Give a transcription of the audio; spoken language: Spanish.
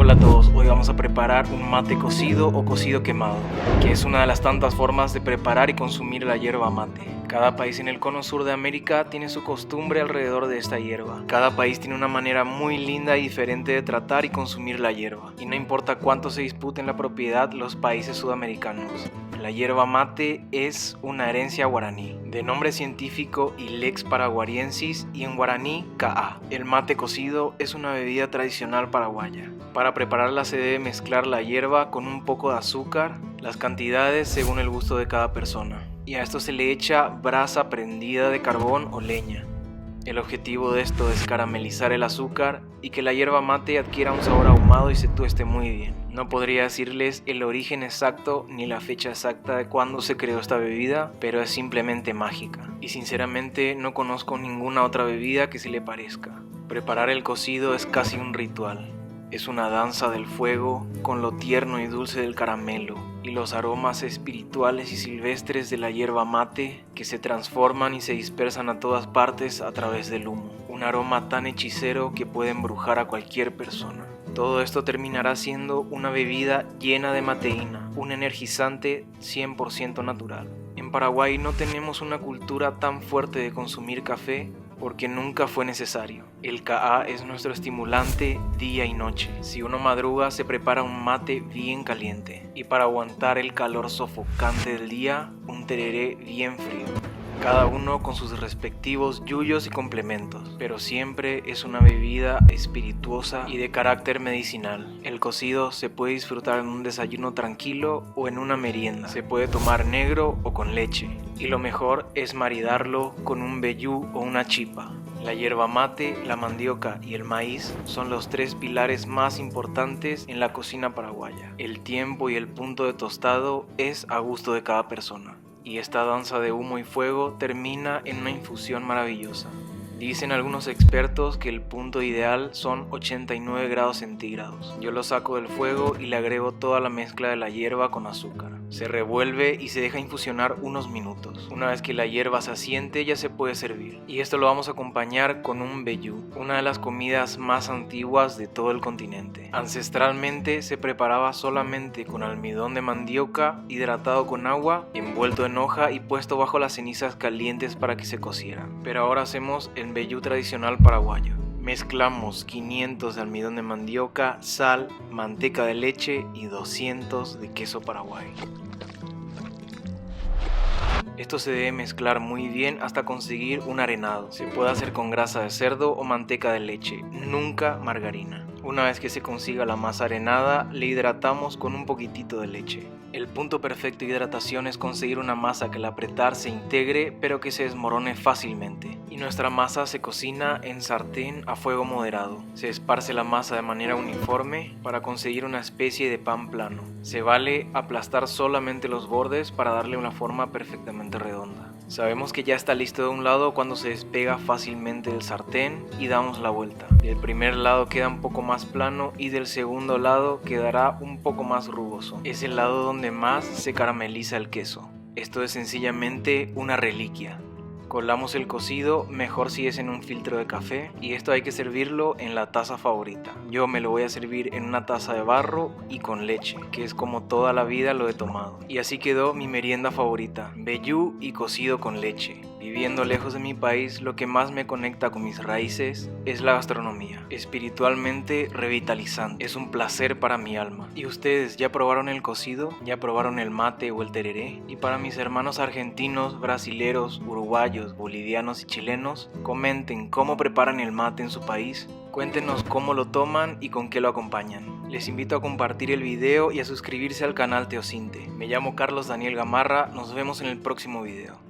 Hola a todos, hoy vamos a preparar un mate cocido o cocido quemado, que es una de las tantas formas de preparar y consumir la yerba mate. Cada país en el cono sur de América tiene su costumbre alrededor de esta hierba. Cada país tiene una manera muy linda y diferente de tratar y consumir la hierba, y no importa cuánto se disputen la propiedad los países sudamericanos. La yerba mate es una herencia guaraní, de nombre científico Ilex paraguariensis y en guaraní Ka'a. El mate cocido es una bebida tradicional paraguaya. Para prepararla se debe mezclar la hierba con un poco de azúcar, las cantidades según el gusto de cada persona. Y a esto se le echa brasa prendida de carbón o leña. El objetivo de esto es caramelizar el azúcar y que la yerba mate adquiera un sabor ahumado y se tueste muy bien. No podría decirles el origen exacto ni la fecha exacta de cuándo se creó esta bebida, pero es simplemente mágica. Y sinceramente no conozco ninguna otra bebida que se le parezca. Preparar el cocido es casi un ritual. Es una danza del fuego con lo tierno y dulce del caramelo y los aromas espirituales y silvestres de la yerba mate que se transforman y se dispersan a todas partes a través del humo. Un aroma tan hechicero que puede embrujar a cualquier persona. Todo esto terminará siendo una bebida llena de mateína, un energizante 100% natural. En Paraguay no tenemos una cultura tan fuerte de consumir café porque nunca fue necesario. El Ka'a es nuestro estimulante día y noche. Si uno madruga se prepara un mate bien caliente y para aguantar el calor sofocante del día, un tereré bien frío. Cada uno con sus respectivos yuyos y complementos, pero siempre es una bebida espirituosa y de carácter medicinal. El cocido se puede disfrutar en un desayuno tranquilo o en una merienda. Se puede tomar negro o con leche. Y lo mejor es maridarlo con un vellú o una chipa. La yerba mate, la mandioca y el maíz son los tres pilares más importantes en la cocina paraguaya. El tiempo y el punto de tostado es a gusto de cada persona. Y esta danza de humo y fuego termina en una infusión maravillosa. Dicen algunos expertos que el punto ideal son 89 grados centígrados. Yo lo saco del fuego y le agrego toda la mezcla de la hierba con azúcar. Se revuelve y se deja infusionar unos minutos. Una vez que la hierba se asiente ya se puede servir. Y esto lo vamos a acompañar con un vellú, una de las comidas más antiguas de todo el continente. Ancestralmente se preparaba solamente con almidón de mandioca hidratado con agua, envuelto en hoja y puesto bajo las cenizas calientes para que se cociera. Pero ahora hacemos el vellú tradicional paraguayo. Mezclamos 500 de almidón de mandioca, sal, manteca de leche y 200 de queso paraguay. Esto se debe mezclar muy bien hasta conseguir un arenado. Se puede hacer con grasa de cerdo o manteca de leche, nunca margarina. Una vez que se consiga la masa arenada, le hidratamos con un poquitito de leche. El punto perfecto de hidratación es conseguir una masa que al apretar se integre, pero que se desmorone fácilmente. Y nuestra masa se cocina en sartén a fuego moderado. Se esparce la masa de manera uniforme para conseguir una especie de pan plano. Se vale aplastar solamente los bordes para darle una forma perfectamente redonda. Sabemos que ya está listo de un lado cuando se despega fácilmente del sartén y damos la vuelta. Del primer lado queda un poco más plano y del segundo lado quedará un poco más rugoso. Es el lado donde más se carameliza el queso. Esto es sencillamente una reliquia. Colamos el cocido, mejor si es en un filtro de café, y esto hay que servirlo en la taza favorita. Yo me lo voy a servir en una taza de barro y con leche, que es como toda la vida lo he tomado. Y así quedó mi merienda favorita, vellú y cocido con leche. Viviendo lejos de mi país, lo que más me conecta con mis raíces es la gastronomía, espiritualmente revitalizante. Es un placer para mi alma. ¿Y ustedes ya probaron el cocido? ¿Ya probaron el mate o el tereré? Y para mis hermanos argentinos, brasileros, uruguayos, bolivianos y chilenos, comenten cómo preparan el mate en su país. Cuéntenos cómo lo toman y con qué lo acompañan. Les invito a compartir el video y a suscribirse al canal Teocinte. Me llamo Carlos Daniel Gamarra, nos vemos en el próximo video.